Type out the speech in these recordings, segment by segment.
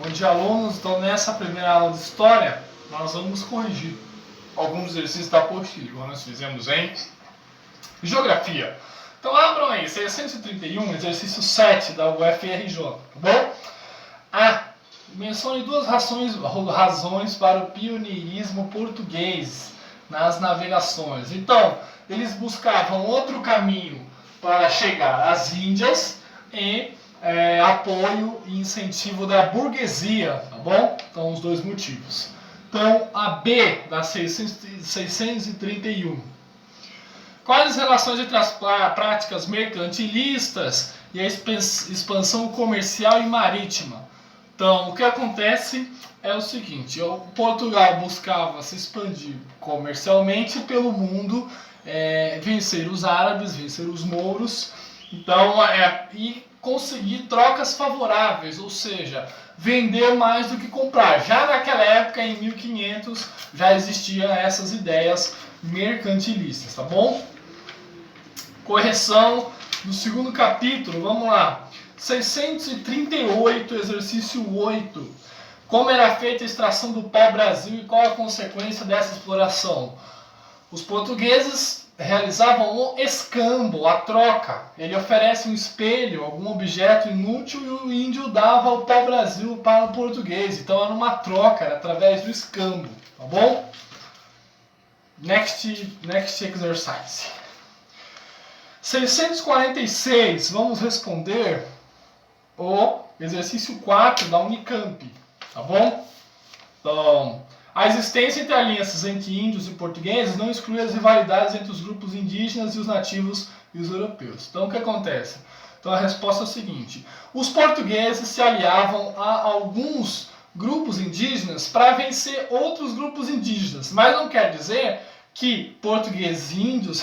Bom dia, alunos. Então, nessa primeira aula de História, nós vamos corrigir alguns exercícios da apostila, igual nós fizemos em Geografia. Então, abram aí, 631, exercício 7 da UFRJ, tá bom? A. Mencione duas razões para o pioneirismo português nas navegações. Então, eles buscavam outro caminho para chegar às Índias e apoio e incentivo da burguesia, tá bom? Então, os dois motivos. Então, a B da 631. Quais as relações entre as práticas mercantilistas e a expansão comercial e marítima? Então, o que acontece é o seguinte: Portugal buscava se expandir comercialmente pelo mundo, vencer os árabes, vencer os mouros, então, e conseguir trocas favoráveis, ou seja, vender mais do que comprar. Já naquela época, em 1500, já existiam essas ideias mercantilistas, tá bom? Correção do segundo capítulo, vamos lá. 638, exercício 8. Como era feita a extração do pau-brasil e qual a consequência dessa exploração? Os portugueses realizavam o escambo, a troca. Ele oferece um espelho, algum objeto inútil, e o índio dava o pau-brasil para o português. Então era uma troca, era através do escambo, tá bom? Next exercise. 646, vamos responder o exercício 4 da Unicamp, tá bom? Então, a existência entre alianças entre índios e portugueses não exclui as rivalidades entre os grupos indígenas e os nativos e os europeus. Então, o que acontece? Então, a resposta é o seguinte: os portugueses se aliavam a alguns grupos indígenas para vencer outros grupos indígenas, mas não quer dizer que portugueses e índios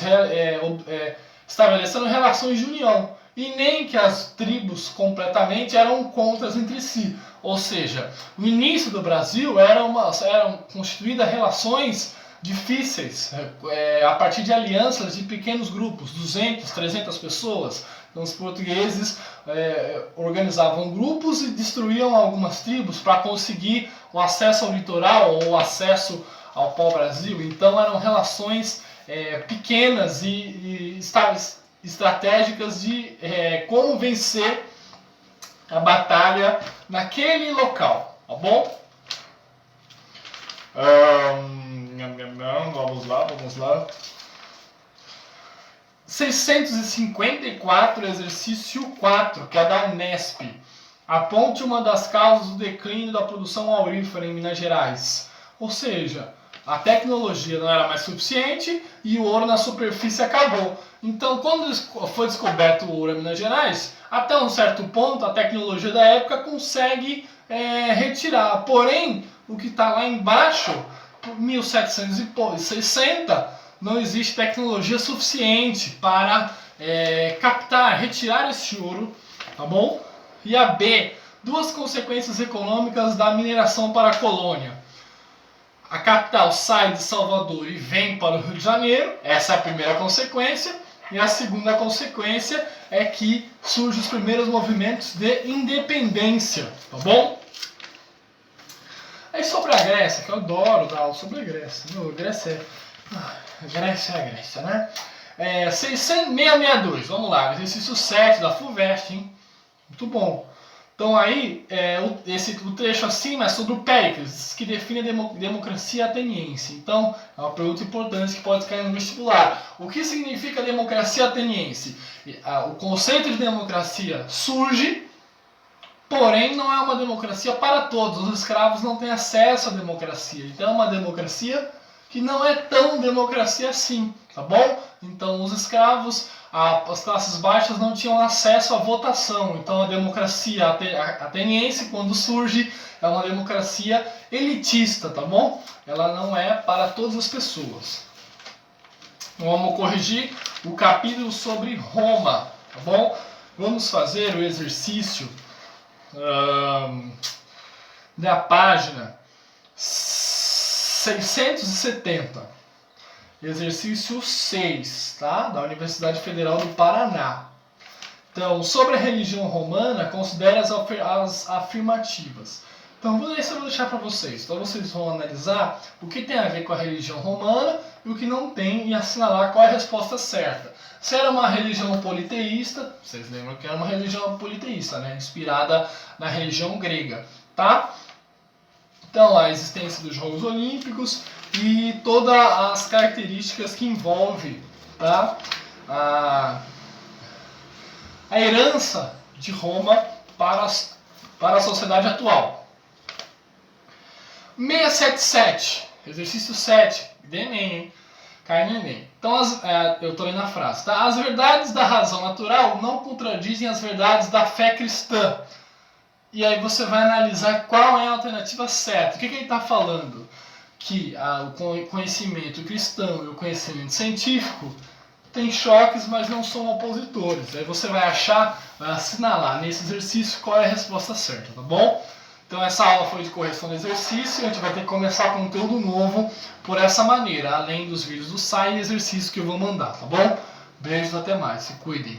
estabelecendo relações de união, e nem que as tribos completamente eram contras entre si. Ou seja, no início do Brasil eram constituídas relações difíceis, a partir de alianças de pequenos grupos, 200, 300 pessoas. Então os portugueses organizavam grupos e destruíam algumas tribos para conseguir o acesso ao litoral ou o acesso ao pau-brasil. Então eram relações pequenas e estratégicas de como vencer a batalha naquele local, tá bom? Vamos lá. 654, exercício 4, que é da Unesp. Aponte uma das causas do declínio da produção aurífera em Minas Gerais. Ou seja, a tecnologia não era mais suficiente e o ouro na superfície acabou. Então, quando foi descoberto o ouro em Minas Gerais, até um certo ponto a tecnologia da época consegue retirar. Porém, o que está lá embaixo, por 1760, não existe tecnologia suficiente para retirar esse ouro, tá bom? E a B, duas consequências econômicas da mineração para a colônia. A capital sai de Salvador e vem para o Rio de Janeiro, essa é a primeira consequência. E a segunda consequência é que surgem os primeiros movimentos de independência, tá bom? Aí sobre a Grécia, que eu adoro dar aula sobre a Grécia. Grécia é a Grécia, né? 662, vamos lá, exercício 7 da FUVEST, hein? Muito bom. Então aí, o trecho acima é sobre o Péricles, que define a democracia ateniense. Então, é uma pergunta importante que pode cair no vestibular. O que significa democracia ateniense? O conceito de democracia surge, porém não é uma democracia para todos. Os escravos não têm acesso à democracia. Então é uma democracia que não é tão democracia assim, tá bom? Então os escravos, as classes baixas não tinham acesso à votação. Então a democracia ateniense, quando surge, é uma democracia elitista, tá bom? Ela não é para todas as pessoas. Então, vamos corrigir o capítulo sobre Roma, tá bom? Vamos fazer o exercício da página 670. Exercício 6, tá? Da Universidade Federal do Paraná. Então, sobre a religião romana, considere as afirmativas. Então, vou deixar para vocês. Então, vocês vão analisar o que tem a ver com a religião romana e o que não tem e assinalar qual é a resposta certa. Se era uma religião politeísta, vocês lembram que era uma religião politeísta, né? Inspirada na religião grega, tá? Então, a existência dos Jogos Olímpicos e todas as características que envolvem, tá? A herança de Roma para a sociedade atual. 677, exercício 7, de Enem, hein? Cai no Enem. Então, eu estou lendo a frase, tá? As verdades da razão natural não contradizem as verdades da fé cristã. E aí você vai analisar qual é a alternativa certa. O que ele está falando? Que o conhecimento cristão e o conhecimento científico têm choques, mas não são opositores. Aí você vai assinalar nesse exercício qual é a resposta certa, tá bom? Então essa aula foi de correção do exercício, a gente vai ter que começar conteúdo novo por essa maneira, além dos vídeos do SAI e exercícios que eu vou mandar, tá bom? Beijos, até mais, se cuidem.